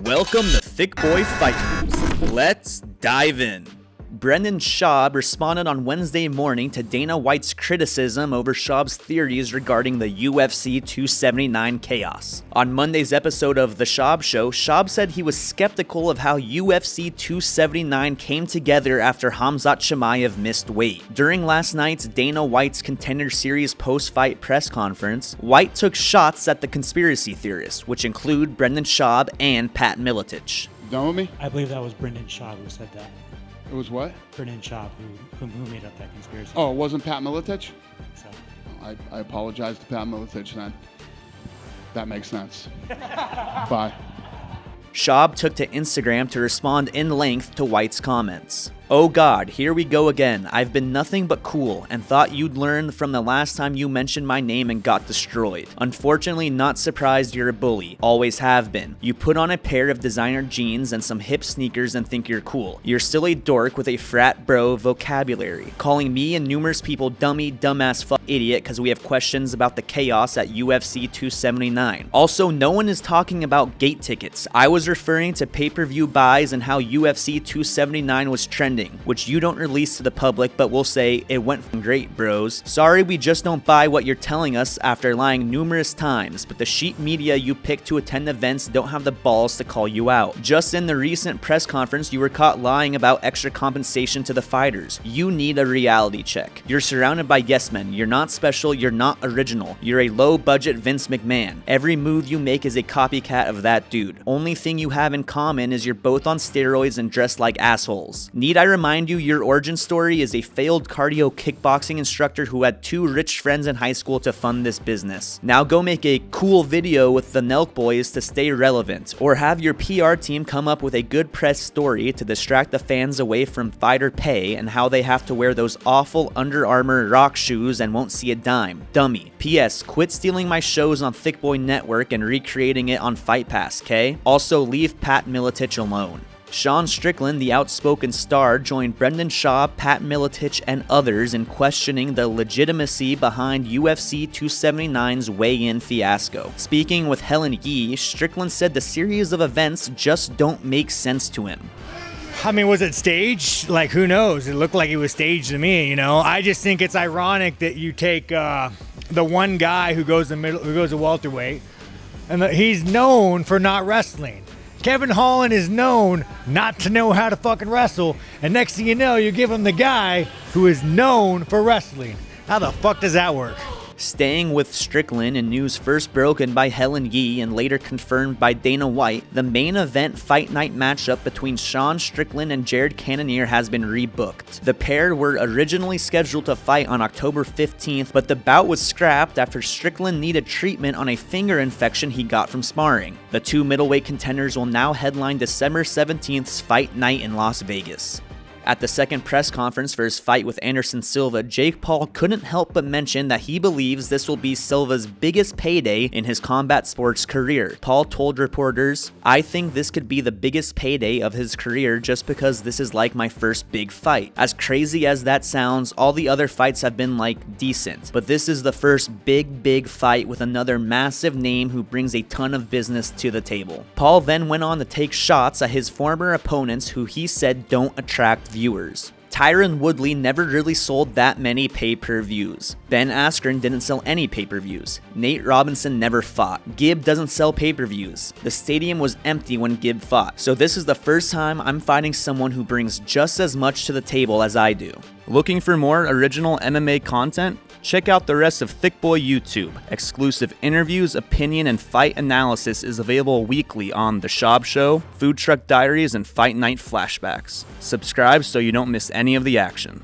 Welcome to Thick Boy Fight News. Let's dive in. Brendan Schaub responded on Wednesday morning to Dana White's criticism over Schaub's theories regarding the UFC 279 chaos. On Monday's episode of The Schaub Show, Schaub said he was skeptical of how UFC 279 came together after Khamzat Chimaev missed weight. During last night's Dana White's Contender Series post-fight press conference, White took shots at the conspiracy theorists, which include Brendan Schaub and Pat Miletich. Done with me? I believe that was Brendan Schaub who said that. It was what? Brendan Schaub, who made up that conspiracy. Oh, it wasn't Pat Miletich? So. I apologize to Pat Miletich then. That makes sense. Bye. Schaub took to Instagram to respond in length to White's comments. Oh God, here we go again. I've been nothing but cool and thought you'd learn from the last time you mentioned my name and got destroyed. Unfortunately, not surprised you're a bully. Always have been. You put on a pair of designer jeans and some hip sneakers and think you're cool. You're still a dork with a frat bro vocabulary. Calling me and numerous people dummy, dumbass, fuck idiot because we have questions about the chaos at UFC 279. Also, no one is talking about gate tickets. I was referring to pay-per-view buys and how UFC 279 was trending, which you don't release to the public, but we'll say it went great, bros. Sorry, we just don't buy what you're telling us after lying numerous times, but the sheep media you pick to attend events don't have the balls to call you out. Just in the recent press conference, you were caught lying about extra compensation to the fighters. You need a reality check. You're surrounded by yes men. You're not special. You're not original. You're a low-budget Vince McMahon. Every move you make is a copycat of that dude. Only thing you have in common is you're both on steroids and dressed like assholes. Need I remind you your origin story is a failed cardio kickboxing instructor who had two rich friends in high school to fund this business. Now go make a cool video with the Nelk Boys to stay relevant, or have your PR team come up with a good press story to distract the fans away from fighter pay and how they have to wear those awful Under Armour rock shoes and won't see a dime. Dummy. P.S. Quit stealing my shows on Thick Boy Network and recreating it on Fight Pass, okay? Also, leave Pat Miletich alone. Sean Strickland, the outspoken star, joined Brendan Schaub, Pat Miletich, and others in questioning the legitimacy behind UFC 279's weigh-in fiasco. Speaking with Helen Yee, Strickland said the series of events just don't make sense to him. I mean, was it staged? Like, who knows? It looked like it was staged to me, you know? I just think it's ironic that you take the one guy who goes to welterweight, and he's known for not wrestling. Kevin Holland is known not to know how to fucking wrestle, and next thing you know, you give him the guy who is known for wrestling. How the fuck does that work? Staying with Strickland, in news first broken by Helen Yee and later confirmed by Dana White, the main event fight night matchup between Sean Strickland and Jared Cannonier has been rebooked. The pair were originally scheduled to fight on October 15th, but the bout was scrapped after Strickland needed treatment on a finger infection he got from sparring. The two middleweight contenders will now headline December 17th's fight night in Las Vegas. At the second press conference for his fight with Anderson Silva, Jake Paul couldn't help but mention that he believes this will be Silva's biggest payday in his combat sports career. Paul told reporters, "I think this could be the biggest payday of his career just because this is like my first big fight. As crazy as that sounds, all the other fights have been like decent, but this is the first big fight with another massive name who brings a ton of business to the table." Paul then went on to take shots at his former opponents who he said don't attract viewers. Tyron Woodley never really sold that many pay-per-views. Ben Askren didn't sell any pay-per-views. Nate Robinson never fought. Gibb doesn't sell pay-per-views. The stadium was empty when Gibb fought. So this is the first time I'm fighting someone who brings just as much to the table as I do. Looking for more original MMA content? Check out the rest of Thick Boy YouTube. Exclusive interviews, opinion, and fight analysis is available weekly on The Schaub Show, Food Truck Diaries, and Fight Night Flashbacks. Subscribe so you don't miss any of the action.